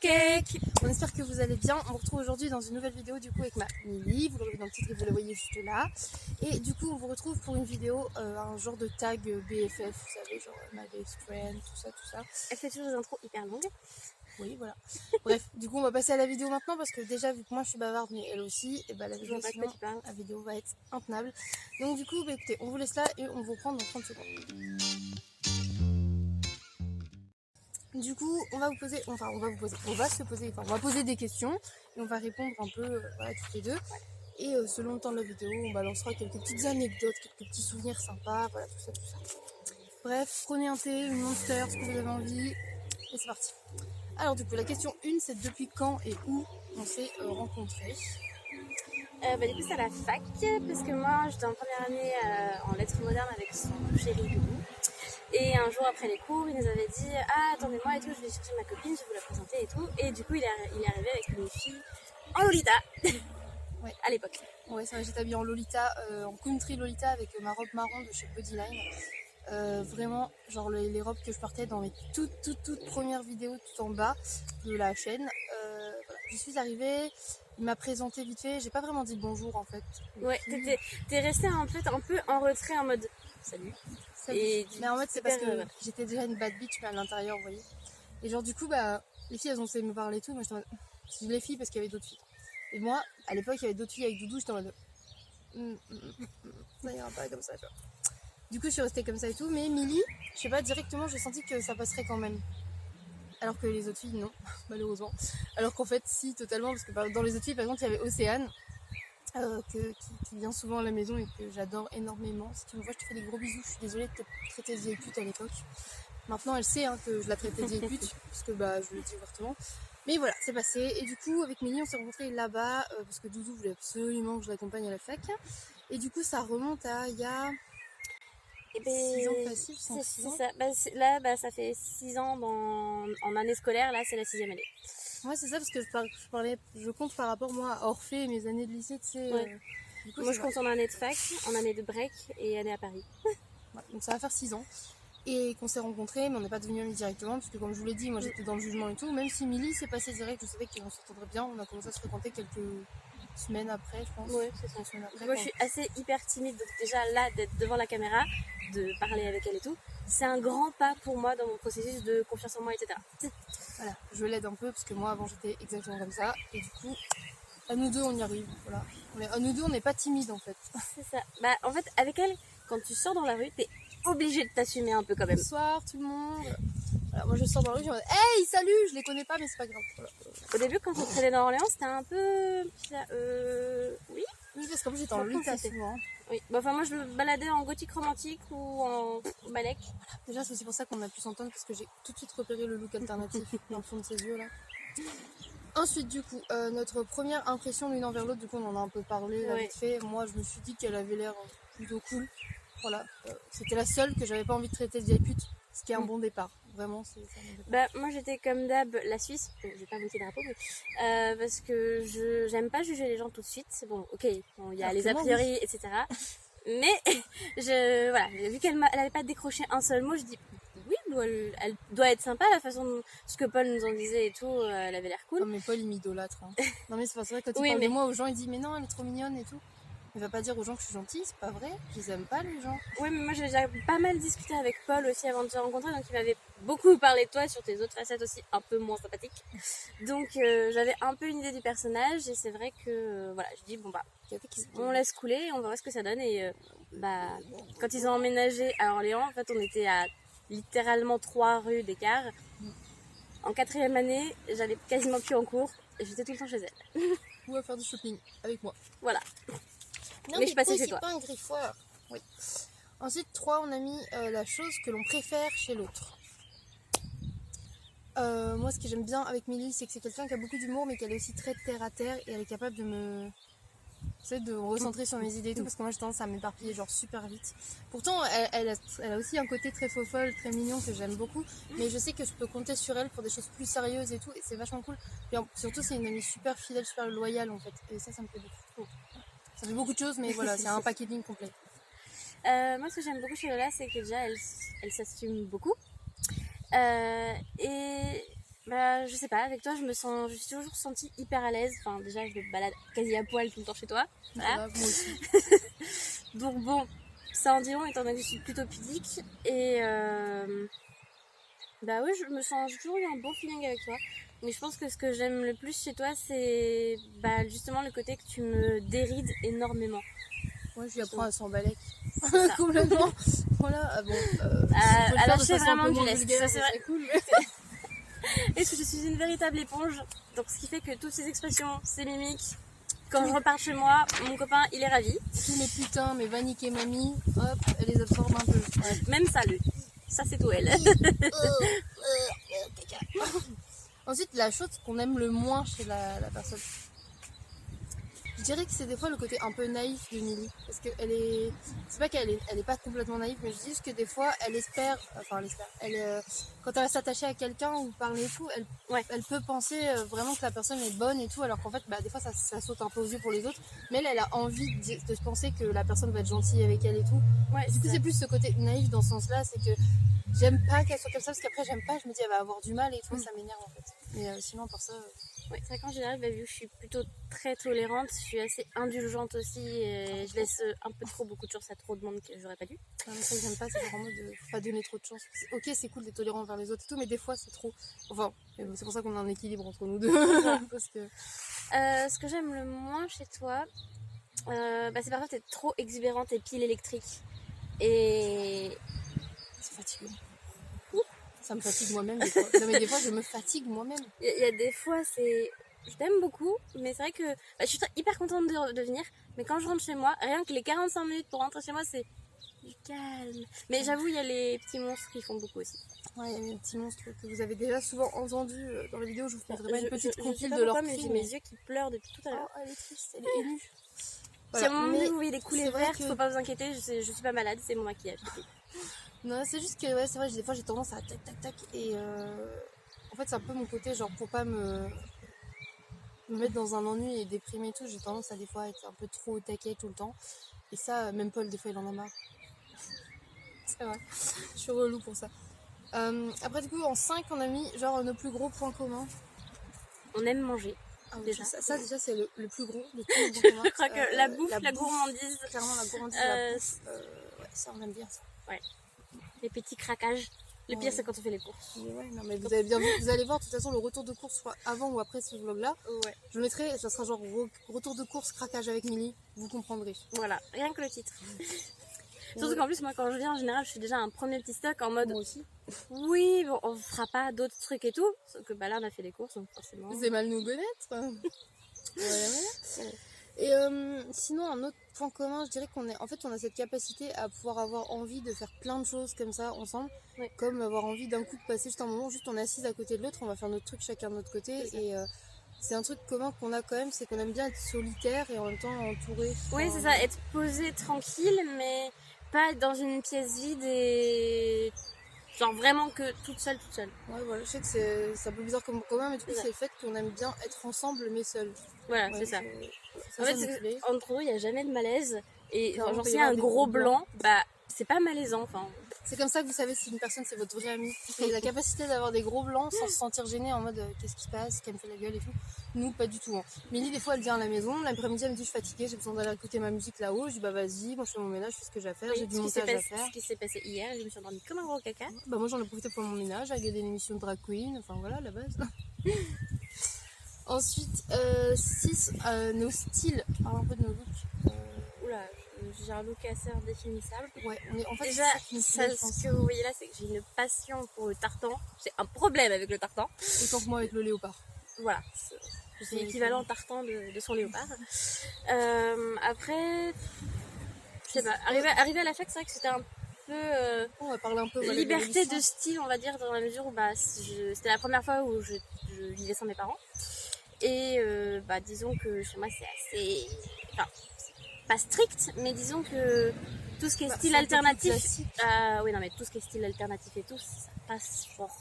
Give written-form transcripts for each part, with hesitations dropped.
cake. On espère que vous allez bien. On vous retrouve aujourd'hui dans une nouvelle vidéo du coup avec ma Milly. Vous l'aurez vu dans le titre et vous la voyez juste là. Et du coup on vous retrouve pour une vidéo, un genre de tag BFF, vous savez, genre my best friend, tout ça. Elle fait toujours des intros hyper longues. Oui, voilà. Bref, du coup on va passer à la vidéo maintenant parce que déjà vu que moi je suis bavarde mais elle aussi, et bah la vidéo, sinon, la vidéo va être intenable. Donc du coup bah, écoutez, on vous laisse là et on vous reprend dans 30 secondes. Du coup, on va poser des questions et on va répondre un peu voilà, toutes les deux. Et selon le temps de la vidéo, on balancera quelques petites anecdotes, quelques petits souvenirs sympas, voilà, tout ça. Bref, prenez un thé, une monster, ce que vous avez envie, et c'est parti. Alors du coup, la question 1, c'est depuis quand et où on s'est rencontrés. Du coup, c'est à la fac, parce que moi, j'étais en première année en lettres modernes avec son chéri Doudou. Et un jour après les cours, il nous avait dit « Ah, attendez-moi et tout, je vais chercher ma copine, je vais vous la présenter et tout. » Et du coup, il est arrivé avec une fille en Lolita, ouais. À l'époque. Ouais, c'est vrai, j'étais habillée en Lolita, en country Lolita avec ma robe marron de chez Bodyline. Vraiment, genre les robes que je portais dans mes toutes premières vidéos tout en bas de la chaîne. Voilà. Je suis arrivée, il m'a présenté vite fait, j'ai pas vraiment dit bonjour en fait. Ouais, t'es restée un peu en retrait en mode salut. Et mais en fait c'est parce que j'étais déjà une bad bitch mais à l'intérieur, vous voyez. Et genre du coup, bah, les filles elles ont essayé de me parler et tout, moi j'étais en mode, c'est les filles parce qu'il y avait d'autres filles. Et moi, à l'époque il y avait d'autres filles avec Doudou, j'étais en mode, ça ira pas comme ça, tu vois. Du coup, je suis restée comme ça et tout, mais Milly, je sais pas, directement, j'ai senti que ça passerait quand même. Alors que les autres filles, non, malheureusement. Alors qu'en fait, si, totalement, parce que dans les autres filles, par exemple, il y avait Océane, qui vient souvent à la maison et que j'adore énormément. Si tu me vois, je te fais des gros bisous. Je suis désolée de te traiter de vieille pute à l'époque. Maintenant, elle sait que je la traitais de vieille pute, parce que bah, je le dis ouvertement. Mais voilà, c'est passé. Et du coup, avec Milly, on s'est rencontrés là-bas, parce que Doudou voulait absolument que je l'accompagne à la fac. Et du coup, ça remonte à il y a... 6 ans facile, c'est ça. Là, ça fait 6 ans en année scolaire. Là, c'est la 6e année. Ouais, c'est ça, parce que je compte par rapport, moi, à Orphée et mes années de lycée, tu sais. Ouais. Coup, moi, je compte en année de fac, en année de break et année à Paris. Ouais, donc ça va faire 6 ans. Et qu'on s'est rencontrés, mais on n'est pas devenus amis directement, parce que comme je vous l'ai dit, moi j'étais dans le jugement et tout. Même si Milly s'est passé direct, je savais qu'on s'entendrait bien. On a commencé à se fréquenter quelques semaines après, je pense. Ouais, c'est ça. Après, moi, je suis assez hyper timide, donc déjà là, d'être devant la caméra, de parler avec elle et tout, c'est un grand pas pour moi dans mon processus de confiance en moi, etc. Voilà, je l'aide un peu, parce que moi avant j'étais exactement comme ça. Et du coup, à nous deux on y arrive. Voilà. À nous deux on n'est pas timides en fait. C'est ça. Bah, en fait, avec elle, quand tu sors dans la rue, t'es obligé de t'assumer un peu quand même. Bonsoir tout le monde. Voilà, moi je sors dans la rue, je me dis hey salut, je les connais pas mais c'est pas grave. Voilà. Au début quand on traînait dans Orléans, c'était un peu... Oui. Oui, parce qu'en plus j'étais en Lolita souvent. Oui, bah, enfin moi je me baladais en gothique romantique ou en balek. Voilà. Déjà c'est aussi pour ça qu'on a pu s'entendre, parce que j'ai tout de suite repéré le look alternatif dans le fond de ses yeux là. Ensuite du coup, notre première impression l'une envers l'autre, du coup on en a un peu parlé vite fait. Moi je me suis dit qu'elle avait l'air plutôt cool. Voilà, c'était la seule que j'avais pas envie de traiter de vieille pute, ce qui est un bon départ. Vraiment, c'est ça. Bah, moi j'étais comme d'hab la Suisse, bon, j'ai pas voté drapeau, mais parce que j'aime pas juger les gens tout de suite. Bon, ok, il y a les a priori, etc. Mais voilà, vu qu'elle avait pas décroché un seul mot, je dis oui, elle doit être sympa, la façon dont ce que Paul nous en disait et tout, elle avait l'air cool. Non mais Paul il m'idolâtre. Hein. Non mais c'est vrai, quand il parle de moi aux gens, il dit mais non, elle est trop mignonne et tout. Il va pas dire aux gens que je suis gentille, c'est pas vrai, je les aime pas les gens. Oui, mais moi j'avais déjà pas mal discuté avec Paul aussi avant de te rencontrer, donc il m'avait beaucoup parlé de toi sur tes autres facettes aussi un peu moins sympathiques. Donc j'avais un peu une idée du personnage, et c'est vrai que voilà, je dis bon bah on laisse couler, on verra ce que ça donne. Et bah quand ils ont emménagé à Orléans, en fait on était à littéralement 3 rues d'écart. En 4e année, j'allais quasiment plus en cours et j'étais tout le temps chez elle. Ou à faire du shopping avec moi. Voilà. Non, mais je passais chez toi. Pas un griffoir. Oui. Ensuite, 3, on a mis la chose que l'on préfère chez l'autre. Moi, ce que j'aime bien avec Milly, c'est que c'est quelqu'un qui a beaucoup d'humour, mais qu'elle est aussi très terre à terre, et elle est capable de me recentrer sur mes idées et tout, parce que moi j'ai tendance à m'éparpiller genre super vite. Pourtant elle a aussi un côté très fofolle, très mignon que j'aime beaucoup, mais je sais que je peux compter sur elle pour des choses plus sérieuses et tout, et c'est vachement cool. Et surtout c'est une amie super fidèle, super loyale en fait, et ça me plaît beaucoup. Ça fait beaucoup de choses, mais voilà, c'est un packaging complet. Moi ce que j'aime beaucoup chez Lola, c'est que déjà elle s'assume beaucoup, et Bah, je sais pas, avec toi, je me suis toujours sentie hyper à l'aise. Enfin, déjà, je me balade quasi à poil tout le temps chez toi. Voilà. Moi aussi. Donc bon, ça en dit long étant donné que je suis plutôt pudique. Et bah oui, j'ai toujours eu un bon feeling avec toi. Mais je pense que ce que j'aime le plus chez toi, c'est bah, justement le côté que tu me dérides énormément. Moi, je lui apprends à s'emballer. Complètement. Voilà. Ah bon, à lâcher vraiment du lest. Ça, c'est vrai. C'est cool. Est-ce que je suis une véritable éponge? Donc, ce qui fait que toutes ces expressions, ces mimiques, quand je repars chez moi, mon copain, il est ravi. Tous mes putains, mes va niquer mamie, hop, elle les absorbe un peu. Ouais. Même ça, ça c'est tout elle. Ensuite, la chose qu'on aime le moins chez la personne, je dirais que c'est des fois le côté un peu naïf de Milly. Parce qu'elle est. C'est pas qu'elle est pas complètement naïve, mais je dis juste que des fois, elle espère. Enfin, elle espère. Quand elle va s'attacher à quelqu'un ou parler et tout, elle peut penser vraiment que la personne est bonne et tout, alors qu'en fait, bah, des fois, ça saute un peu aux yeux pour les autres. Mais elle a envie de se penser que la personne va être gentille avec elle et tout. Ouais, du coup, c'est plus ce côté naïf dans ce sens-là, c'est que j'aime pas qu'elle soit comme ça, parce qu'après, j'aime pas, je me dis, elle va avoir du mal et tout, ça m'énerve en fait. Mais sinon, pour ça. Ouais, c'est vrai qu'en général, bah, vu que je suis plutôt très tolérante, je suis assez indulgente aussi et je laisse un peu trop beaucoup de chance à trop de monde que j'aurais pas dû. Ça que j'aime pas, c'est vraiment de pas donner trop de chance. Ok, c'est cool d'être tolérant envers les autres et tout, mais des fois c'est trop. Enfin, c'est pour ça qu'on a un équilibre entre nous deux. Parce que... ce que j'aime le moins chez toi, bah, c'est parfois t'es trop exubérante et pile électrique. Et. C'est fatigant. Ça me fatigue moi-même des fois. Non, mais des fois je me fatigue moi-même. Il y a des fois c'est. Je t'aime beaucoup, mais c'est vrai que bah, je suis hyper contente de venir. Mais quand je rentre chez moi, rien que les 45 minutes pour rentrer chez moi, c'est du calme. Mais j'avoue, il y a les petits monstres qui font beaucoup aussi. Ouais, il y a les petits monstres que vous avez déjà souvent entendus dans les vidéos. Je vous ferai pas une petite compile de leur leurs cris. cris. J'ai mes yeux qui pleurent depuis tout à l'heure. Oh, elle est triste, elle est émue. Voilà. Si à un moment donné vous voyez des coulées vertes, que... faut pas vous inquiéter, je suis pas malade, c'est mon maquillage. Non, c'est juste que ouais, c'est vrai, des fois j'ai tendance à tac tac tac et en fait c'est un peu mon côté genre pour pas me mettre dans un ennui et déprimer et tout, j'ai tendance à des fois être un peu trop au taquet tout le temps et ça même Paul des fois il en a marre. C'est vrai, je suis relou pour ça. Après du coup en 5 on a mis genre nos plus gros points communs. On aime manger. Ah, déjà. Ça déjà c'est le plus gros, le plus gros commun. Je crois que la bouffe, la gourmandise. Clairement la gourmandise, la bouffe, ouais, ça on aime bien ça. Ouais. Les petits craquages. Le pire, c'est quand on fait les courses. Ouais, non, mais vous avez bien vu, vous allez voir de toute façon le retour de course, soit avant ou après ce vlog-là. Ouais. Je mettrai, ça sera genre retour de course, craquage avec Milly, vous comprendrez. Voilà, rien que le titre. Surtout qu'en plus, moi, quand je viens, en général, je fais déjà un premier petit stock en mode. Moi aussi. Oui, bon, on fera pas d'autres trucs et tout. Sauf que bah, là, on a fait les courses, donc forcément. C'est mal nous connaître. Voilà. Et sinon, un autre point commun, je dirais on a cette capacité à pouvoir avoir envie de faire plein de choses comme ça ensemble, ouais. Comme avoir envie d'un coup de passer juste un moment, juste on est assise à côté de l'autre, on va faire notre truc chacun de notre côté, et c'est un truc commun qu'on a quand même, c'est qu'on aime bien être solitaire et en même temps entouré. Oui, c'est ça, être posé tranquille, mais pas être dans une pièce vide et genre vraiment que toute seule. Ouais, voilà, je sais que c'est un peu bizarre comme commun, mais du coup c'est le fait qu'on aime bien être ensemble mais seul. Voilà, ouais, c'est ça. En fait, entre nous, il n'y a jamais de malaise. Et genre, s'il y a un gros blanc, bah c'est pas malaisant. Enfin. C'est comme ça que vous savez si une personne c'est votre vraie amie. C'est la capacité d'avoir des gros blancs sans se sentir gênée en mode qu'est-ce qui se passe, qu'elle me fait la gueule et tout. Nous, pas du tout. Hein. Milly, des fois, elle vient à la maison. L'après-midi, elle me dit je suis fatiguée, j'ai besoin d'aller écouter ma musique là-haut. Je dis bah vas-y, moi je fais mon ménage, je fais ce que j'ai à faire, j'ai du montage à faire. Ce qui s'est passé hier, je me suis endormie comme un gros caca. Bah moi j'en ai profité pour mon ménage, à regarder une émission de drag queen, enfin voilà la base. Ensuite, 6, nos styles. Parlons un peu de nos looks. Oula, j'ai un look assez indéfinissable. Ouais, en fait, déjà, ce que vous voyez là, c'est que j'ai une passion pour le tartan. J'ai un problème avec le tartan. Autant que moi avec le léopard. Voilà, je suis équivalent tartan de son léopard. Après, je sais pas, arrivé à la fac, c'est vrai que c'était un peu on va parler un peu liberté de style, on va dire, dans la mesure où bah, c'était la première fois où je vivais sans mes parents. Et bah, disons que chez moi c'est assez, enfin, pas strict, mais disons que tout ce qui est style alternatif, oui non mais tout ce qui est style alternatif et tout, ça passe fort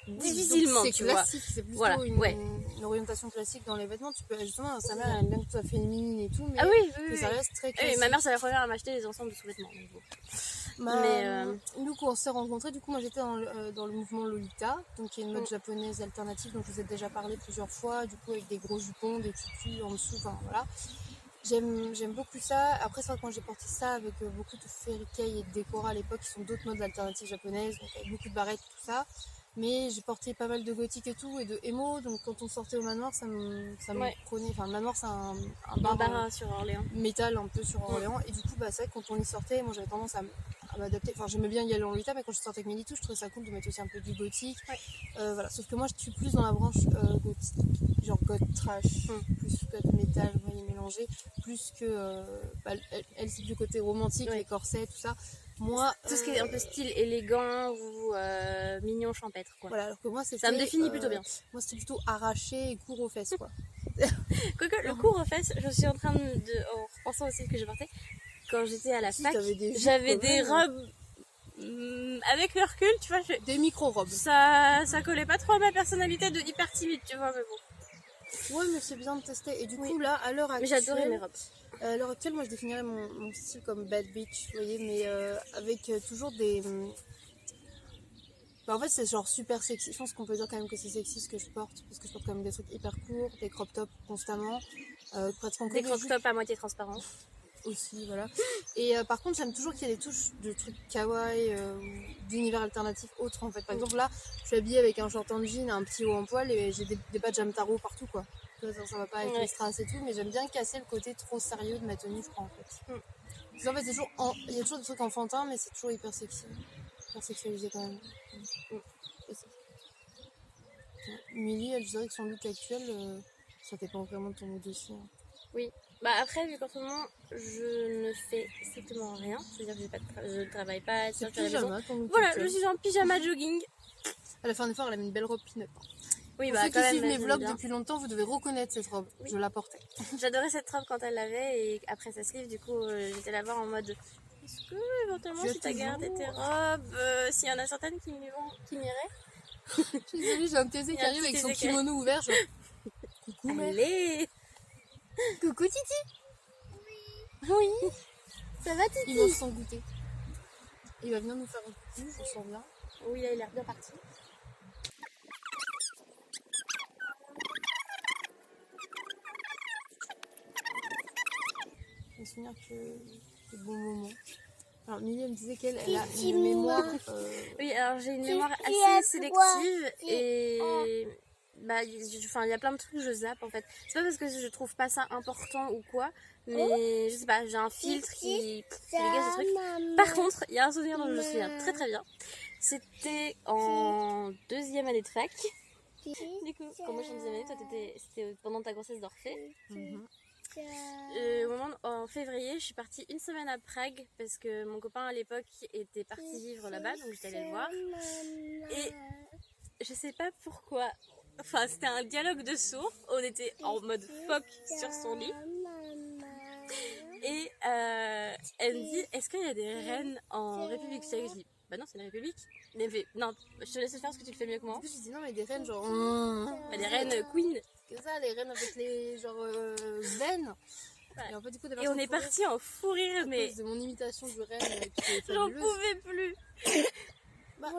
difficilement, c'est tu classique, vois. c'est plutôt voilà, une orientation classique dans les vêtements. Tu peux justement, sa mère elle aime bien que tout soit féminine et tout, mais oui, ça reste très classique. ma mère c'est la première à m'acheter des ensembles de sous-vêtements. Donc, bon. Nous, quand on s'est rencontrés, du coup, moi j'étais dans le mouvement Lolita, donc qui est une mode japonaise alternative, dont je vous ai déjà parlé plusieurs fois, du coup, avec des gros jupons, des tutus en dessous, enfin voilà. J'aime beaucoup ça. Après, c'est vrai, quand j'ai porté ça avec beaucoup de fairy kei et de décora à l'époque, qui sont d'autres modes alternatives japonaises, donc avec beaucoup de barrettes, tout ça. Mais j'ai porté pas mal de gothique et tout, et de emo, donc quand on sortait au manoir, ça me prenait. Enfin, le manoir, c'est un bar sur Orléans. métal un peu sur Orléans, et du coup, bah, c'est vrai que quand on y sortait, moi j'avais tendance à m'adapter. Enfin, j'aimais bien y aller en Lolita, mais quand je sortais avec Milito, je trouvais ça cool de mettre aussi un peu du gothique. Voilà. Sauf que moi, je suis plus dans la branche gothique, genre goth trash, plus goth métal, vous voyez, mélangé, plus que. Elle, c'est du côté romantique, les corsets, tout ça. Moi, tout ce qui est un peu style élégant ou mignon champêtre, quoi. Voilà, alors que moi, c'était. Ça me définit plutôt bien. Moi, c'était plutôt arraché et court aux fesses, quoi. Quoique, le court aux fesses, je suis en train en repensant aussi ce que je portais. Quand j'étais à la fac, j'avais des robes avec le recul, tu vois. Des micro-robes. Ça collait pas trop à ma personnalité de hyper timide, tu vois, mais bon. Ouais, mais c'est bien de tester. Et du coup, là, à l'heure actuelle. Mais j'adorais mes robes. À l'heure actuelle, moi, je définirais mon style comme bad bitch, vous voyez, mais avec toujours des. Bah, en fait, c'est genre super sexy. Je pense qu'on peut dire quand même que c'est sexy ce que je porte, parce que je porte quand même des trucs hyper courts, des crop tops constamment, pratiquement des crop tops à moitié transparents. Aussi, voilà. Et par contre, j'aime toujours qu'il y ait des touches de trucs kawaii, d'univers alternatif autres en fait. Par exemple, là, je suis habillée avec un short en jean, un petit haut en poil et j'ai des badges Jamtaro partout, quoi. Ça va pas avec les strass et tout, mais j'aime bien casser le côté trop sérieux de ma tenue, je crois, en fait. Parce qu'en fait, il y a toujours des trucs enfantins, mais c'est toujours hyper sexy. Hyper sexualisé quand même. Milly, elle dirait que son look actuel, ça dépend vraiment de ton mood aussi. Hein. Oui. Bah après, vu qu'en ce moment, je ne fais strictement rien, c'est-à-dire que je ne travaille pas, c'est pyjama, ton look voilà, actuel. je suis en pyjama jogging. Elle a fait un effort, elle a mis une belle robe pin-up. Oui, pour ceux qui suivent mes vlogs depuis longtemps, vous devez reconnaître cette robe. Oui. Je la portais. J'adorais cette robe quand elle l'avait et après sa sleeve, du coup, j'étais là voir en mode est-ce que éventuellement si t'as gardé tes robes, s'il y en a certaines qui m'iraient. Je suis désolée, j'ai un TZ qui arrive avec son kimono ouvert. Genre... Coucou, Allez. Coucou Titi. Oui. Ça va Titi? Il mange son goûter. Il va venir nous faire un coucou, je sens bien. Oui, là, il a l'air bien parti. Je me souviens que de bons moments. Alors Milly me disait qu'elle a une mémoire... Oui, alors j'ai une mémoire assez sélective et... Bah, il y a plein de trucs que je zappe en fait. C'est pas parce que je trouve pas ça important ou quoi, mais je sais pas, j'ai un filtre qui dégage des trucs. Par contre, il y a un souvenir dont je me souviens très très bien. C'était en 2e année de fac. Du coup, quand moi je suis en 2e année, toi c'était pendant ta grossesse d'Orphée. Au moment en février, je suis partie une semaine à Prague parce que mon copain à l'époque était parti vivre là-bas, donc j'étais allée le voir. Et je sais pas pourquoi. Enfin, c'était un dialogue de sourds. On était en mode phoque sur son lit. Et elle me dit, est-ce qu'il y a des reines en République tchèque? Je dis, bah non, c'est une république. Elle me fait, non, je te laisse faire parce que tu le fais mieux que moi. Du coup, je dis, non, mais des reines genre... Bah, des reines queen. C'est ça, les reines avec les genre veines. Ouais. Et, en fait, du coup, on est parti en fou rire, mais... de mon imitation du reine qui est j'en pouvais plus. Bah,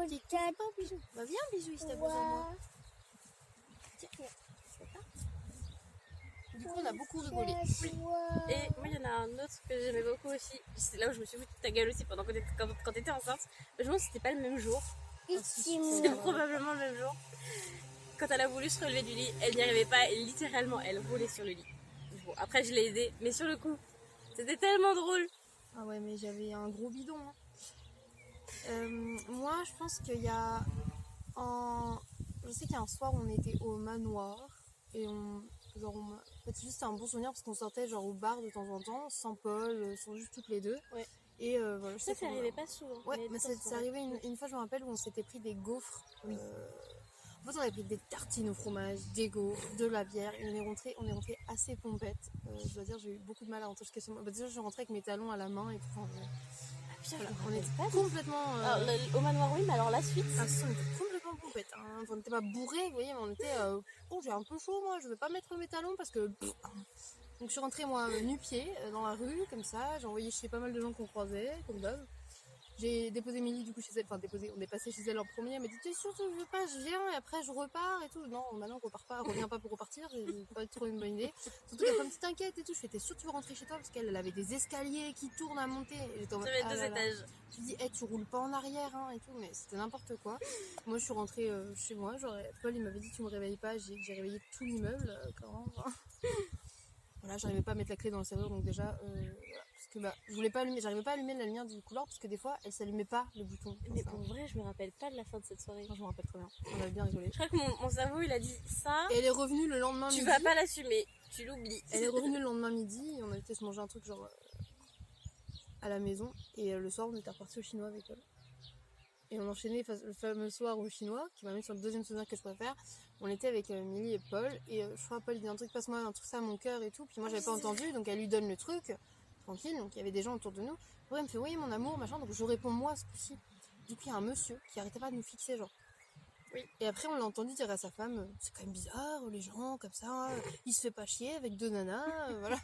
Bijou. Bah, viens, Bijou, si t'as besoin de moi. Du coup, on a beaucoup rigolé. Oui. Et moi, il y en a un autre que j'aimais beaucoup aussi. C'est là où je me suis foutu de ta gueule aussi pendant quand t'étais enceinte. Je me demande si c'était pas le même jour. C'était probablement le même jour. Quand elle a voulu se relever du lit, elle n'y arrivait pas. Et littéralement, elle roulait sur le lit. Bon, après, je l'ai aidée. Mais sur le coup, c'était tellement drôle. Ah ouais, mais j'avais un gros bidon. Hein. Moi, je pense qu'il y a... Je sais qu'il y a un soir, on était au manoir. Et en fait, juste un bon souvenir parce qu'on sortait genre au bar de temps en temps, sans Paul, sont juste toutes les deux. Ouais. Et voilà, je sais ça arrivait pas souvent. Ouais, mais c'est arrivé une fois, je me rappelle, où on s'était pris des gaufres. Oui. En fait, on avait pris des tartines au fromage, des gaufres, de la bière. Et on est rentré assez pompette. Je dois dire, j'ai eu beaucoup de mal à rentrer jusqu'à chez moi. Bah, déjà, je suis rentrée avec mes talons à la main et tout. Voilà, on était pas complètement... Alors, au manoir, oui, mais alors la suite... Ah, on était complètement pompette. Hein. On n'était pas bourrés, vous voyez, mais on était... oh, j'ai un peu chaud, moi, je vais pas mettre mes talons parce que... Donc, je suis rentrée, moi, nu-pied, dans la rue, comme ça. J'ai envoyé chez pas mal de gens qu'on croisait, comme d'hab. J'ai déposé Milly du coup chez elle, enfin déposé, on est passé chez elle en premier, elle m'a dit t'es sûr que je veux pas, je viens et après je repars et tout. Non, maintenant on repart pas, reviens pas pour repartir, c'est pas trop une bonne idée. Surtout qu'elle me t'inquiète et tout, je fais t'es sûr que tu veux rentrer chez toi parce qu'elle avait des escaliers qui tournent à monter. Et j'étais en mode, J'avais ah 2 là là. étages. Je lui dis tu roules pas en arrière hein, et tout, mais c'était n'importe quoi. Moi je suis rentrée chez moi, Paul il m'avait dit tu me réveilles pas, j'ai réveillé tout l'immeuble quand même. Voilà, j'arrivais pas à mettre la clé dans le serrure donc déjà voilà, parce que je voulais pas allumer, j'arrivais pas à allumer la lumière du couloir parce que des fois elle s'allumait pas le bouton. Mais pour vrai, je me rappelle pas de la fin de cette soirée. Moi, je me rappelle très bien, on avait bien rigolé. Je crois que mon cerveau, il a dit ça. Et elle est revenue le lendemain Tu midi. vas pas l'assumer, tu l'oublies. Elle est revenue le lendemain midi et on a été se manger un truc genre à la maison et le soir on était reparti au chinois avec elle. Et on enchaînait le fameux soir au chinois, qui m'a mis sur le deuxième souvenir que je préfère. On était avec Milly et Paul, et je crois Paul il dit un truc, passe-moi un truc ça à mon cœur et tout. Puis moi j'avais pas entendu, donc elle lui donne le truc, tranquille, donc il y avait des gens autour de nous. Après elle me fait, oui mon amour, machin, donc je réponds moi ce coup-ci. Du coup il y a un monsieur qui arrêtait pas de nous fixer, genre. Oui. Et après on l'a entendu dire à sa femme, c'est quand même bizarre, les gens comme ça, il se fait pas chier avec 2 nanas, voilà.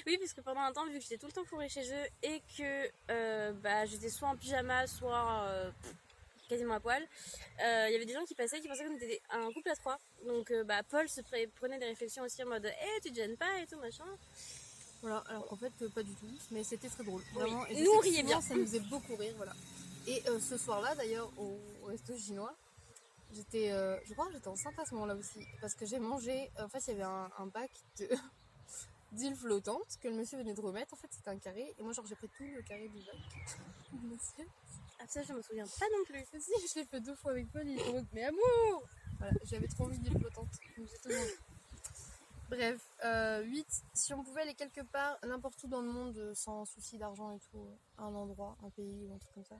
Oui, parce que pendant un temps, vu que j'étais tout le temps fourrée chez eux et que j'étais soit en pyjama, soit quasiment à poil, il y avait des gens qui passaient qui pensaient qu'on était un couple à 3. Donc Paul prenait des réflexions aussi en mode tu te gênes pas et tout machin. Voilà, alors qu'en fait pas du tout, mais c'était très drôle, Oui. vraiment. Et Nous on riait bien. Ça nous faisait beaucoup rire, voilà. Et ce soir-là d'ailleurs au resto chinois, j'étais, je crois que j'étais enceinte à ce moment-là aussi, parce que j'ai mangé, en fait il y avait un bac d'îles flottantes que le monsieur venait de remettre, en fait c'était un carré, et moi genre j'ai pris tout le carré du bac. Ah ça je me souviens pas non plus. Si, je l'ai fait 2 fois avec Paul, il était en mode mais amour. Voilà, j'avais trop envie d'îles flottantes, donc j'ai tout mangé. Bref, 8, si on pouvait aller quelque part, n'importe où dans le monde, sans souci d'argent et tout, un endroit, un pays ou un truc comme ça.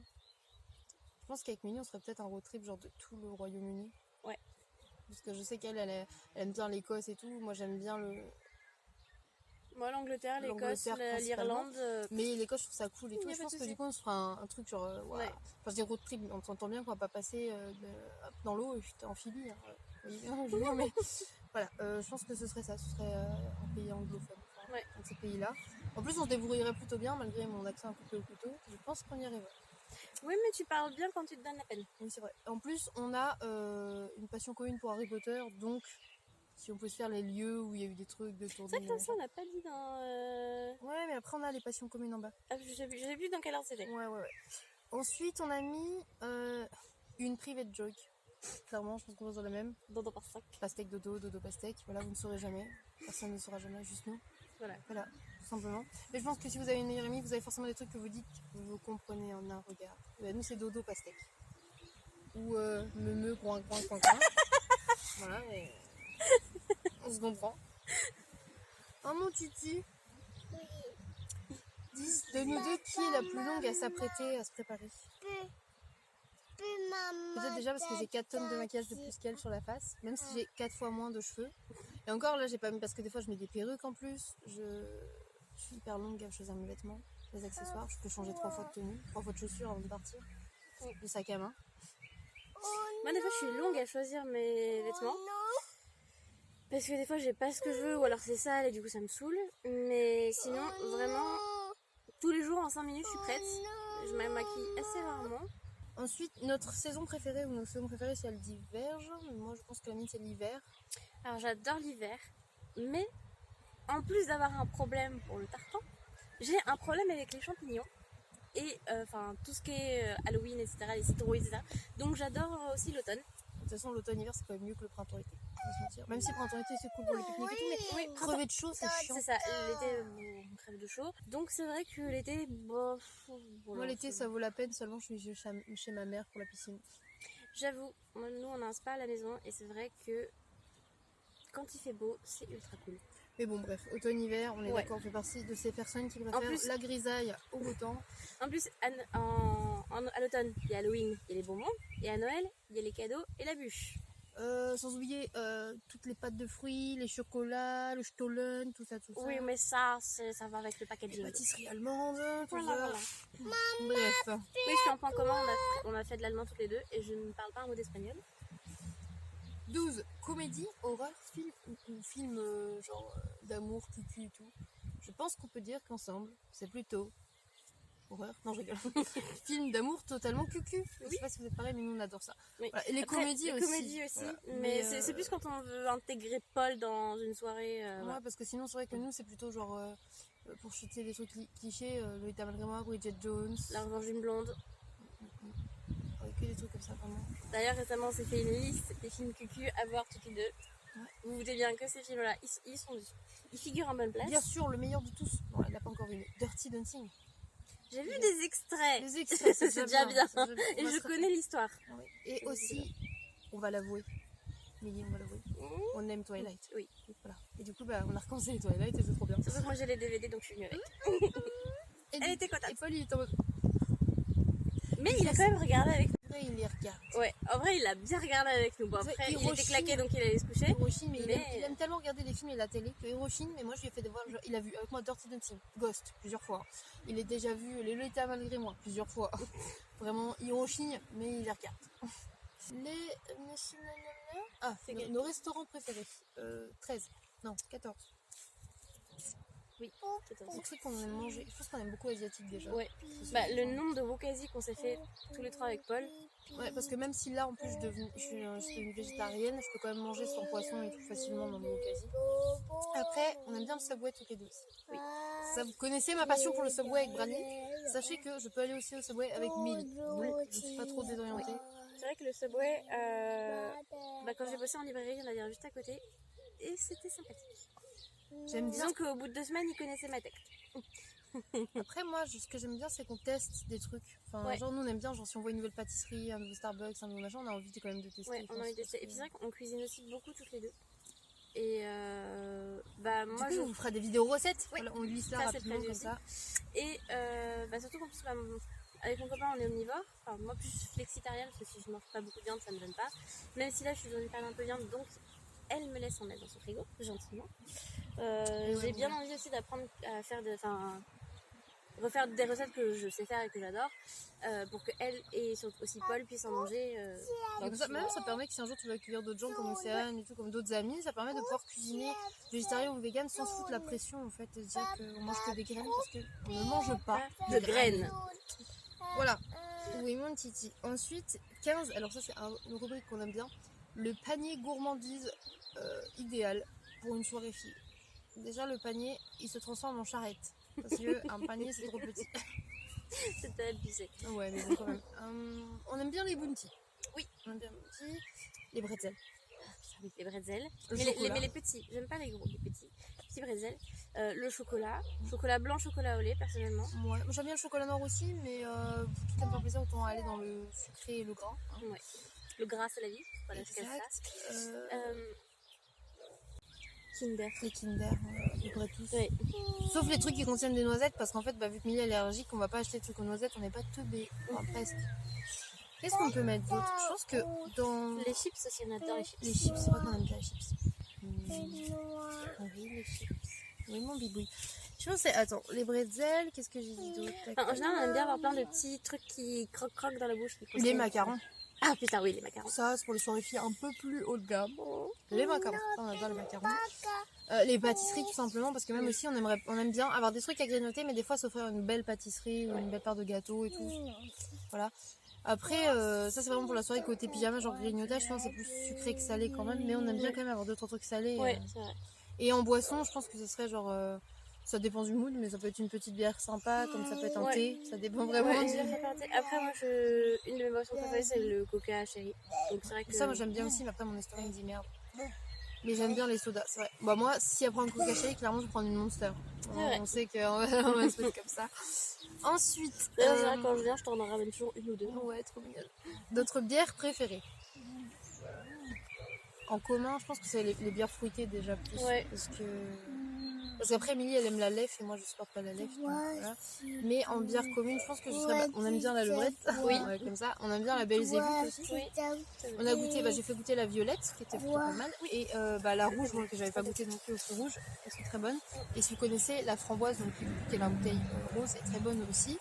Je pense qu'avec Milly, on serait peut-être un road trip genre de tout le Royaume-Uni. Ouais. Parce que je sais elle aime bien l'Écosse et tout, moi j'aime bien Moi l'Angleterre, l'Écosse, l'Irlande. Mais l'Écosse, je trouve ça cool et tout. Y a Je pas pense de que souci. du coup, on se fera un truc genre. Ouais. Ouais. Enfin, je dis road trip, on s'entend bien qu'on va pas passer dans l'eau et j'étais amphibie. Hein. Oui, Julien, mais voilà, je pense que ce serait ça, ce serait un pays anglophone. Enfin, Ouais. un de ces pays-là. En plus, on se débrouillerait plutôt bien malgré mon accent un peu au couteau. Je pense qu'on y arriverait. Oui, mais tu parles bien quand tu te donnes la peine. Oui, c'est vrai. En plus, on a une passion commune pour Harry Potter, donc si on peut se faire les lieux où il y a eu des trucs de C'est tournée. vrai que ça on n'a pas dit dans. Ouais, mais après, on a les passions communes en bas. Ah, j'ai vu dans quelle heure c'était. Ouais. Ensuite, on a mis une private joke. Clairement, je pense qu'on va dans la même. Dodo par 5. Pastèque dodo, dodo pastèque. Voilà, vous ne saurez jamais. Personne ne saura jamais, juste nous. Voilà. Voilà, tout simplement. Mais je pense que si vous avez une meilleure amie, vous avez forcément des trucs que vous dites, que vous comprenez en un regard. Nous, c'est dodo pastèque. Ou me, coin. Voilà, mais on se comprend. Oh mon tutu. 10 de nous deux, qui est la plus longue à s'apprêter, à se préparer? Peut-être déjà parce que j'ai 4 tonnes de maquillage de plus qu'elle sur la face, même si j'ai 4 fois moins de cheveux. Et encore là, j'ai pas mis parce que des fois je mets des perruques en plus. Je suis hyper longue à choisir mes vêtements, les accessoires. Je peux changer 3 fois de tenue, 3 fois de chaussures avant de partir. Le sac à main. Moi, des fois, je suis longue à choisir mes vêtements. Parce que des fois, j'ai pas ce que je veux, ou alors c'est sale et du coup, ça me saoule. Mais sinon, vraiment, tous les jours en 5 minutes, je suis prête. Je me maquille assez rarement. Ensuite, notre saison préférée, ou notre saison préférée, c'est elle diverge. Moi, je pense que la mienne, c'est l'hiver. Alors, j'adore l'hiver. Mais, en plus d'avoir un problème pour le tartan, j'ai un problème avec les champignons. Et tout ce qui est Halloween, etc., les citrouilles, etc. Donc, j'adore aussi l'automne. De toute façon, l'automne-hiver, c'est quand même mieux que le printemps-été. On va se mentir. Même si printemps-été, c'est cool pour le pique-nique et tout, mais crever de chaud, c'est chiant. C'est ça, l'été, on crève de chaud. Donc c'est vrai que l'été, voilà, moi l'été, ça vaut la peine, seulement je suis chez ma mère pour la piscine. J'avoue, nous on a un spa à la maison et c'est vrai que quand il fait beau, c'est ultra cool. Mais bon, bref, automne-hiver, on est d'accord, on fait partie de ces personnes qui préfèrent la grisaille au beau temps. En plus, à l'automne, il y a Halloween, il y a les bonbons, et à Noël, il y a les cadeaux et la bûche. Sans oublier toutes les pâtes de fruits, les chocolats, le stollen, tout ça. Oui, mais ça va avec le packaging. Les pâtisseries allemandes, tout voilà. Bref. Oui, parce qu'en point commun, on a fait de l'allemand toutes les deux, et je ne parle pas un mot d'espagnol. 12. Comédie, horreur, film ou film genre d'amour, cucu et tout. Je pense qu'on peut dire qu'ensemble, c'est plutôt horreur, non je rigole, film d'amour totalement cucu. Je sais pas si vous êtes pareil, mais nous on adore ça. Oui. Voilà. Et les Après, comédies aussi. Voilà. Mais, Mais, c'est plus quand on veut intégrer Paul dans une soirée. Ouais, Voilà. parce que sinon c'est vrai que nous c'est plutôt genre, pour chuter des trucs clichés, Lolita malgré moi, Bridget Jones. La revanche d'une blonde. Ouais, que des trucs comme ça vraiment. D'ailleurs, récemment, on s'est fait une liste des films cucu à voir toutes les deux. Ouais. Vous vous doutez bien que ces films-là, ils sont dessus. Ils figurent en bonne place. Bien sûr, le meilleur de tous. Non, elle l'a pas encore vu, mais Dirty Dancing. J'ai vu des extraits. Les extraits, C'est déjà bien. c'est déjà bien. Et je connais l'histoire. Ah oui. Et aussi, on va l'avouer. Milly, on va l'avouer. On aime Twilight. Oui. Voilà. Et du coup, bah, on a recommencé les Twilight et c'est trop bien. Surtout que moi j'ai les DVD donc je suis venue avec. Et Elle était contente. Et Paul, il est en mode. Mais il a quand même regardé avec nous. Après, il les regarde. Ouais, en vrai il a bien regardé avec nous. Bon après il était Hiroshima. claqué donc il allait se coucher. Hiroshima, mais Mais- il aime tellement regarder les films et la télé que Hiroshima, mais moi je lui ai fait devoir. Il a vu avec moi Dirty Dancing, Ghost, plusieurs fois. Il a déjà vu Les Lolita malgré moi, plusieurs fois. Vraiment Hiroshima, mais il les regarde. Ah, C'est nos restaurants préférés. 13. Non, 14. Oui. C'est truc qu'on aime manger. Je pense qu'on aime beaucoup asiatique déjà. Ouais. Bah le nombre de wokasi qu'on s'est fait tous les trois avec Paul. Ouais, parce que même si là en plus je suis une végétarienne, je peux quand même manger sans poisson et tout facilement dans mon quasi. Après, on aime bien le Subway toutes les deux aussi. Oui. Ça, vous connaissez ma passion pour le Subway avec Bradley. Sachez que je peux aller aussi au Subway avec Milly. Donc, je suis pas trop désorientée. C'est vrai que le Subway, bah, quand j'ai bossé en librairie, il y en avait un juste à côté. Et c'était sympathique. J'aime bien. Disons qu'au bout de 2 semaines, il connaissait ma tête. Après, moi, ce que j'aime bien, c'est qu'on teste des trucs. Enfin, Ouais. genre, nous, on aime bien, genre, si on voit une nouvelle pâtisserie, un nouveau Starbucks, un nouveau machin, on a envie quand même de tester. Ouais, on a envie de tester. Et puis c'est vrai qu'on cuisine aussi beaucoup toutes les deux. Et bah Du moi coup, je... on vous fera des vidéos recettes. Oui. Voilà, on glisse là Ça, c'est rapidement prévu comme aussi. ça. Et bah, surtout qu'en plus, bah, avec mon copain, on est omnivore. Enfin, moi, plus flexitarienne, parce que si je mange pas beaucoup de viande, ça me donne pas. Même si là, je suis dans une période un peu viande, donc elle me laisse en mettre dans son frigo, gentiment. J'ai bien envie aussi d'apprendre à faire refaire des recettes que je sais faire et que j'adore, pour que elle et aussi Paul puissent en manger. Donc ça, même ça permet que si un jour tu veux accueillir d'autres gens comme Océane et tout, comme d'autres amis, ça permet de pouvoir cuisiner végétarien ou vegan sans se foutre la pression en fait, et se dire qu'on mange que des graines parce qu'on ne mange pas de graines. Voilà. Oui, mon titi. Ensuite, 15, alors ça c'est une rubrique qu'on aime bien, le panier gourmandise idéal pour une soirée fille. Déjà le panier, il se transforme en charrette. Parce qu'un panier c'est trop petit. C'était abusé. Ouais, mais bon, quand même. On aime bien les bounty. Oui. On aime bien les bounty. Les bretzels. Oui, les bretzels. Le Mais chocolat. les petits, j'aime pas les gros, les petits. Petits bretzels. Le chocolat. Chocolat blanc, chocolat au lait, personnellement. Ouais. Moi, j'aime bien le chocolat noir aussi, mais quitte à me faire plaisir, autant aller dans le sucré et le gras. Hein. Ouais. Le gras, c'est la vie. Voilà, je casse ça. Exact. Kinder. Les Kinder, les Bretous. Oui. Sauf les trucs qui contiennent des noisettes, parce qu'en fait, bah, vu que Milly est allergique, on va pas acheter de trucs aux noisettes, on n'est pas teubés. Enfin, presque. Qu'est-ce qu'on peut mettre d'autre? Je pense que dans Les chips aussi, on adore les chips. les chips, c'est vrai qu'on aime bien les chips. Oui, les chips. Oui, mon bibouille. Je pense que c'est... Attends, les bretzels, qu'est-ce que j'ai dit d'autre? Enfin, en général, on aime bien avoir plein de petits trucs qui croquent dans la bouche. Les macarons. Ah putain, oui, les macarons. Ça, c'est pour les soirées filles un peu plus haut de gamme. Les macarons. Ça, on adore les macarons. Les pâtisseries, tout simplement, parce que même aussi, on aime bien avoir des trucs à grignoter, mais des fois, s'offrir une belle pâtisserie ou une belle part de gâteau et tout. Voilà. Après, ça, c'est vraiment pour la soirée côté pyjama, genre grignotage. Je pense que c'est plus sucré que salé quand même, mais on aime bien quand même avoir 2-3 trucs salés. Ouais, c'est vrai. Et en boisson, je pense que ce serait genre... ça dépend du mood, mais ça peut être une petite bière sympa, comme ça peut être un Ouais. thé. Ça dépend vraiment. Ouais, après, moi, une de mes boissons préférées, c'est le coca chéri. Donc, c'est vrai que. Ça, moi j'aime bien aussi, mais après mon estomac me dit merde. Mais j'aime bien les sodas, c'est vrai. Bah, moi, si après un coca chéri, clairement, je vais prendre une Monster. vrai. On sait qu'on va se mettre comme ça. Ensuite, D'ailleurs, c'est vrai, quand je viens, je t'en ramène toujours une ou deux. ouais, trop mignonne. D'autres bières préférées? En commun, je pense que c'est les bières fruitées déjà plus. Ouais. Parce qu'après, Emily, elle aime la lef et moi, je supporte pas la lef. Donc, voilà. Mais en bière commune, je pense que on aime bien la levrette. Oui. Ouais, comme ça. On aime bien la Belzébuth aussi. Oui. On a goûté, j'ai fait goûter la violette, qui était plutôt pas mal. Et la rouge, moi, que j'avais pas goûté non plus au fruit rouge, elles sont très bonnes. Et si vous connaissez la framboise, donc qui est la bouteille rose, est très bonne aussi.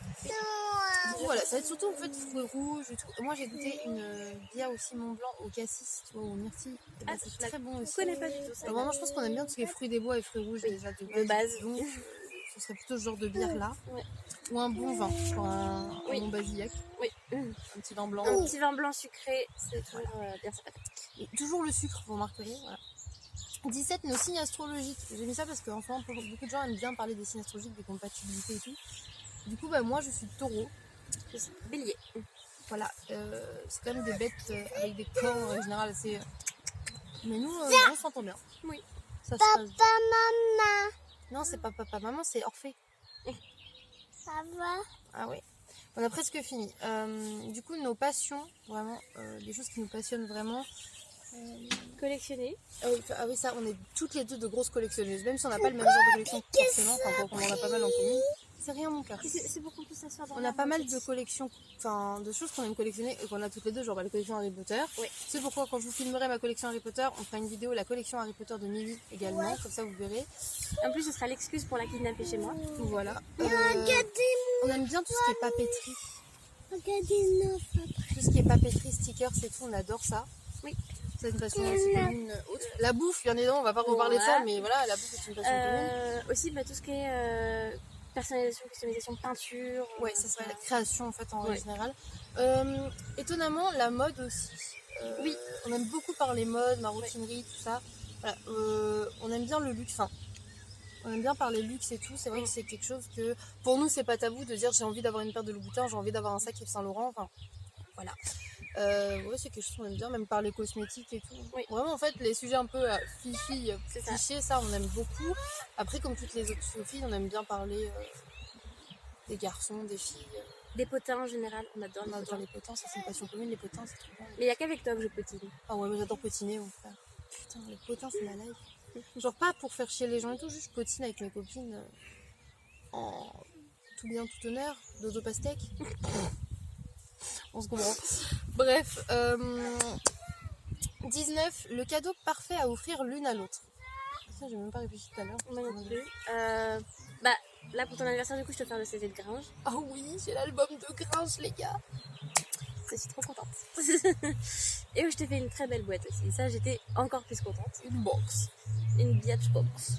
Du coup, voilà, ça va être surtout en fait fruits rouges et tout. Moi, j'ai goûté une bière aussi Mont Blanc au cassis, tu vois, au myrtille. Et bah, Ah, c'est très bon Je aussi. connais pas du tout ça. Vraiment, je pense qu'on aime bien tout ce qui est fruits des bois et fruits rouges déjà de base. Donc, ce serait plutôt ce genre de bière-là. Ouais. Ou un bon vin, genre un bon basillac. Oui. Un petit vin blanc. Un petit vin blanc sucré, c'est toujours bien sympathique. Et toujours le sucre, vous remarquerez. Voilà. 17, nos signes astrologiques. J'ai mis ça parce qu'en ce moment, beaucoup de gens aiment bien parler des signes astrologiques, des compatibilités et tout. Du coup, moi, je suis taureau. Je suis bélier. Voilà. C'est quand même des bêtes avec des corps en général assez... Mais nous, on s'entend bien. Oui. Ça se Papa, passe bien. maman. Non, c'est pas papa, maman, c'est Orphée. Ça va? Ah oui. On a presque fini. Du coup, nos passions, vraiment, des choses qui nous passionnent vraiment. Collectionner. Ah oui, ça, on est toutes les deux de grosses collectionneuses. Même si on n'a pas le même genre de collection forcément, enfin, on en a pas mal en commun. C'est rien, mon cœur. C'est pour qu'on puisse s'asseoir dans On a pas mal de collections, enfin, de choses qu'on aime collectionner et qu'on a toutes les deux, genre la collection Harry Potter. Oui. C'est pourquoi, quand je vous filmerai ma collection Harry Potter, on fera une vidéo, la collection Harry Potter de Milly également, comme ça vous verrez. En plus, ce sera l'excuse pour la kidnapper chez moi. Voilà. Regardez, On aime bien tout ce qui est papeterie. regardez nos photos. Tout ce qui est papeterie, stickers, c'est tout, on adore ça. Oui. C'est une passion aussi commune autre. La bouffe, bien évidemment, on va pas reparler de ça, mais voilà, la bouffe est une passion commune. Aussi, tout ce qui est personnalisation, customisation, peinture. Ouais, ça serait la création en fait en Ouais. général. Étonnamment, la mode aussi. Oui. On aime beaucoup parler mode, maroquinerie, tout ça. Voilà, on aime bien le luxe. Enfin, on aime bien parler luxe et tout. C'est vrai que c'est quelque chose que pour nous c'est pas tabou de dire j'ai envie d'avoir une paire de Louboutin, j'ai envie d'avoir un sac Yves Saint Laurent. Enfin, voilà. Ouais, c'est quelque chose qu'on aime bien, même parler cosmétiques et tout. Oui. Vraiment, en fait, les sujets un peu filles, C'est ça. clichés, ça, on aime beaucoup. Après, comme toutes les autres filles, on aime bien parler des garçons, des filles. Des potins en général, on adore On les adore potins. les potins, ça c'est une passion commune, les potins, c'est trop bien. Mais il n'y a qu'avec toi que je potine. Ah ouais, moi j'adore potiner, mon frère. Putain, les potins, c'est ma life. Genre, pas pour faire chier les gens et tout, juste je potine avec mes copines en tout bien, tout honneur, dodo pastèque. On se comprend. Bref, 19, le cadeau parfait à offrir l'une à l'autre. Ça, j'ai même pas réfléchi tout à l'heure. Moi non plus. Là, pour ton anniversaire, du coup, je te fais le CD de Gringe. Ah oui, j'ai l'album de Gringe, les gars. Je suis trop contente. Et je t'ai fait une très belle boîte aussi. Ça, j'étais encore plus contente. Une box. Une biatch box.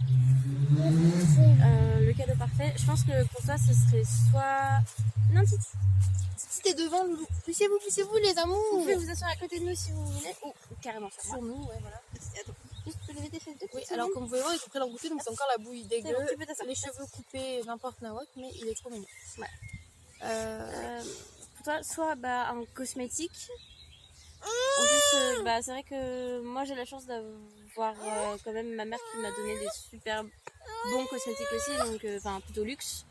Le cadeau parfait, je pense que pour toi, ce serait soit... Non, petite. Si t'es devant, Loulou. Poussez-vous, les Vous amours. pouvez vous asseoir à côté de nous si vous voulez. Ou carrément sur moi. Sur nous, ouais, voilà. Attends, juste peux lever tes fesses de Oui, alors comme vous pouvez voir, ils ont pris leur goûter, donc c'est encore la bouillie dégueu. bon, tu peux t'asseoir. Les cheveux coupés, n'importe nawak, mais il est trop mignon. Ouais. Pour toi, soit un cosmétique. En plus, c'est vrai que moi j'ai la chance d'avoir quand même ma mère qui m'a donné des super bons cosmétiques aussi, donc plutôt luxe.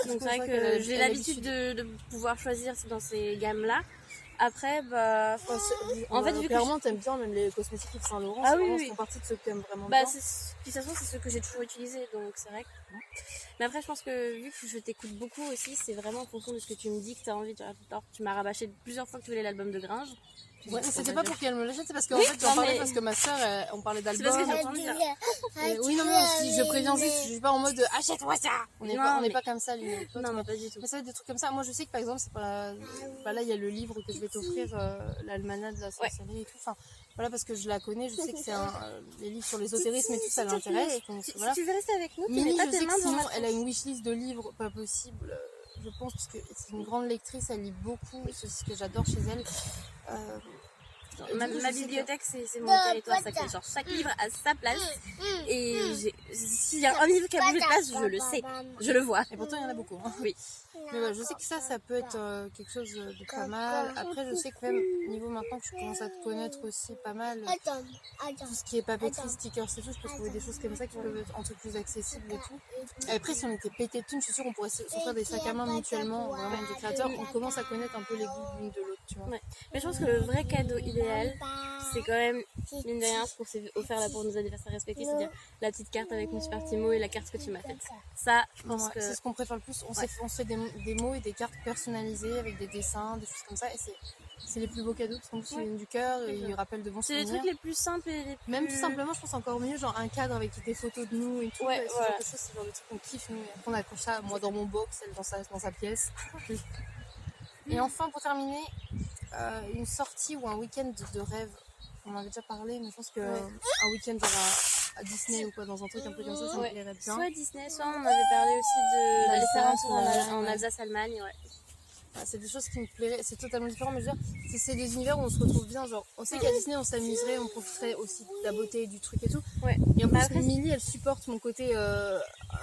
Donc c'est vrai que j'ai l'habitude de pouvoir choisir dans ces gammes-là. Après, en fait, vu que clairement, t'aimes bien même les cosmétiques Yves Saint Laurent, Ah c'est oui, vraiment oui. font partie de ceux que t'aimes vraiment bien. Puis de toute façon, c'est ce que j'ai toujours utilisé, donc c'est vrai que... Mais après, je pense que vu que je t'écoute beaucoup aussi, c'est vraiment en fonction de ce que tu me dis que tu as envie. Tu m'as rabâché plusieurs fois que tu voulais l'album de Gringe. Ouais, mais c'était pas pour qu'elle me l'achète, c'est parce qu'en fait j'en parlais parce que ma soeur, on parlait C'est d'album. parce que j'ai entendu ça. Oui, non, mais si je préviens juste, je suis pas en mode achète-moi ça. On n'est Non, pas comme ça, l'une et l'autre. Non, mais pas du tout. Mais ça va être des trucs comme ça. Moi, je sais que par exemple, c'est pas là, il y a le livre que je vais t'offrir, l'almanach de la sorcellerie et tout. Enfin, voilà, parce que je la connais, je sais que c'est les livres sur l'ésotérisme et tout, ça l'intéresse. Donc Si voilà. tu veux rester avec nous, tu Mimi, mets pas je tes sais mains que dans sinon, ma elle a une wishlist de livres, pas possible, je pense, parce que c'est une grande lectrice, elle lit beaucoup, c'est ce que j'adore chez elle. Ma Du coup, je sais bibliothèque, c'est mon territoire sacré. Genre, chaque livre a sa place. Et s'il y a un livre qui a bougé de place, je le sais. Je le vois. Et pourtant, il y en a beaucoup. Hein. Oui. Mais voilà, je sais que ça peut être quelque chose de pas mal. Après, je sais que même niveau maintenant que je commence à te connaître aussi pas mal, Attends. tout ce qui est papeterie, stickers et tout, je peux trouver des choses comme ça qui peuvent être un truc plus accessibles et tout. Et après, si on était pété de thunes, je suis sûre qu'on pourrait s'offrir des sacs à main mutuellement, vraiment des créateurs. On commence à connaître un peu les goûts l'une de l'autre, tu vois. Ouais. Mais je pense que le vrai cadeau idéal, c'est quand même, mine de rien, ce qu'on s'est offert là pour nos anniversaires respectifs, c'est-à-dire la petite carte avec mon super petit mot et la carte que tu m'as faite. Ça, je pense Ouais, que... c'est ce qu'on préfère le plus. On se fait des mots et des cartes personnalisées avec des dessins, des choses comme ça. Et c'est les plus beaux cadeaux parce qu'en plus, ils viennent du cœur et ils rappellent de bons C'est les souvenirs. trucs les plus simples et les plus... Même tout simplement, je pense encore mieux, genre un cadre avec des photos de nous et tout. Ouais, c'est voilà. quelque chose, c'est le genre de truc qu'on kiffe, nous. Et après, on accroche ça, moi dans mon box, elle dans sa pièce. Et enfin, pour terminer, une sortie ou un week-end de rêve. On en avait déjà parlé, mais je pense qu'un week-end genre à Disney ou quoi, dans un truc un peu comme ça me Ouais. plairait bien. Soit Disney, soit on avait parlé aussi d'aller faire un Alsace, tour en ouais. Alsace-Allemagne. Ouais. Voilà, c'est des choses qui me plairaient, c'est totalement différent, mais je veux dire, c'est des univers où on se retrouve bien. Genre, on sait qu'à Disney, on s'amuserait, on profiterait aussi de la beauté du truc et tout. Ouais. Et en plus, Bah, après, Milly, elle supporte mon côté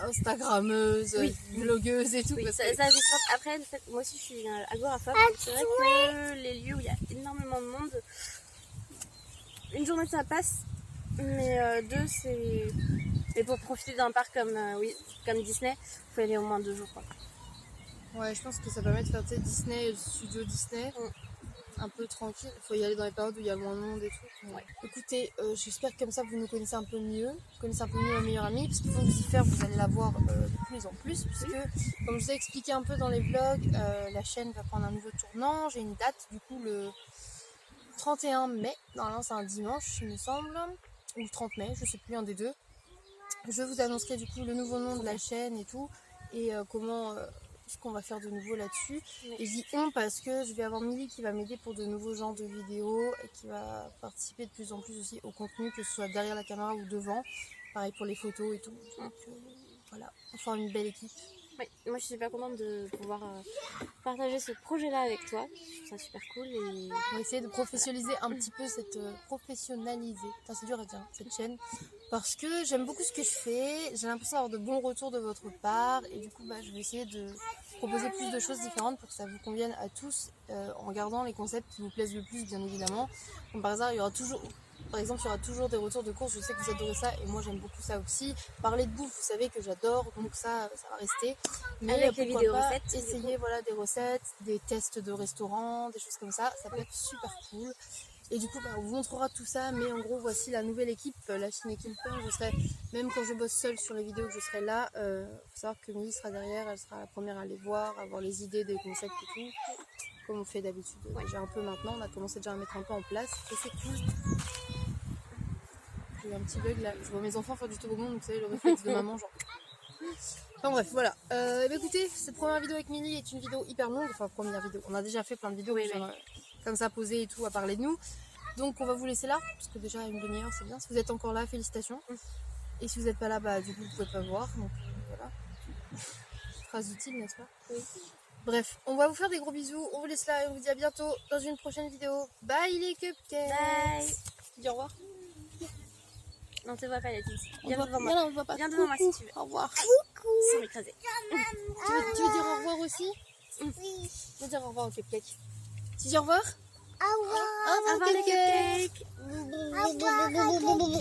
Instagrammeuse, Oui. vlogueuse et tout. oui, parce ça, que- ça, je supporte. Après, le fait, moi aussi, je suis agoraphobe. donc C'est vrai que les lieux où il y a énormément de monde, une journée ça passe, mais deux, c'est. Et pour profiter d'un parc comme Disney, il faut y aller au moins 2 jours. Quoi. Ouais, je pense que ça permet de faire, tu sais, Disney, le studio Disney, un peu tranquille. Il faut y aller dans les périodes où il y a moins de monde et tout. Ouais. Écoutez, j'espère que comme ça vous nous connaissez un peu mieux. Vous connaissez un peu mieux ma meilleure amie, parce qu'il faut vous y faire, vous allez la voir de plus en plus. Puisque, comme je vous ai expliqué un peu dans les vlogs, la chaîne va prendre un nouveau tournant. J'ai une date, du coup, le 31 mai. Normalement, c'est un dimanche, il me semble. Ou le 30 mai, je sais plus, un des deux. Je vous annoncerai du coup le nouveau nom de la chaîne et tout. Et comment. Ce qu'on va faire de nouveau là-dessus. Oui. Et je dis on parce que je vais avoir Milly qui va m'aider pour de nouveaux genres de vidéos et qui va participer de plus en plus aussi au contenu, que ce soit derrière la caméra ou devant. Pareil pour les photos et tout. Donc voilà, on forme une belle équipe. Oui, moi je suis super contente de pouvoir partager ce projet-là avec toi. Je trouve ça super cool et On va essayer de professionnaliser un petit peu cette professionnaliser. Putain, c'est dur à dire hein, cette chaîne parce que j'aime beaucoup ce que je fais. J'ai l'impression d'avoir de bons retours de votre part et du coup je vais essayer de proposer plus de choses différentes pour que ça vous convienne à tous en gardant les concepts qui vous plaisent le plus bien évidemment. Comme par hasard, il y aura toujours des retours de courses, je sais que vous adorez ça et moi j'aime beaucoup ça aussi. Parler de bouffe, vous savez que j'adore, donc ça va rester. Mais avec les pourquoi vidéos pas recettes, essayer des recettes, des tests de restaurants, des choses comme ça peut être super cool. Et du coup, on vous montrera tout ça, mais en gros, voici la nouvelle équipe, la Chine équipe. Je serai, même quand je bosse seule sur les vidéos, je serai là. Faut savoir que Milly sera derrière, elle sera la première à les voir, à voir les idées, des concepts et tout. Comme on fait d'habitude déjà un peu maintenant, on a commencé déjà à mettre un peu en place et c'est cool. J'ai eu un petit bug là, je vois mes enfants faire du toboggan, donc vous savez le réflexe de maman genre. Enfin bref, voilà. Écoutez, cette première vidéo avec Milly est une vidéo hyper longue, enfin première vidéo. On a déjà fait plein de vidéos comme ça posées et tout à parler de nous. Donc on va vous laisser là, parce que déjà une demi-heure c'est bien. Si vous êtes encore là, félicitations. Et si vous n'êtes pas là, du coup vous pouvez pas voir. Donc voilà. Phrase utile, n'est-ce pas? Oui. Bref, on va vous faire des gros bisous. On vous laisse là et on vous dit à bientôt dans une prochaine vidéo. Bye les cupcakes. Bye. Tu dis au revoir. Non, on te voit pas la petite. On Viens voit- devant moi. non, on voit pas. Viens devant moi si Coucou. tu veux. Au revoir. Sans m'écraser. Tu veux dire au revoir aussi? Oui. Tu veux dire au revoir au cupcake? Tu dis au revoir? Au revoir. Au Au revoir les cupcake. cupcakes. Au revoir.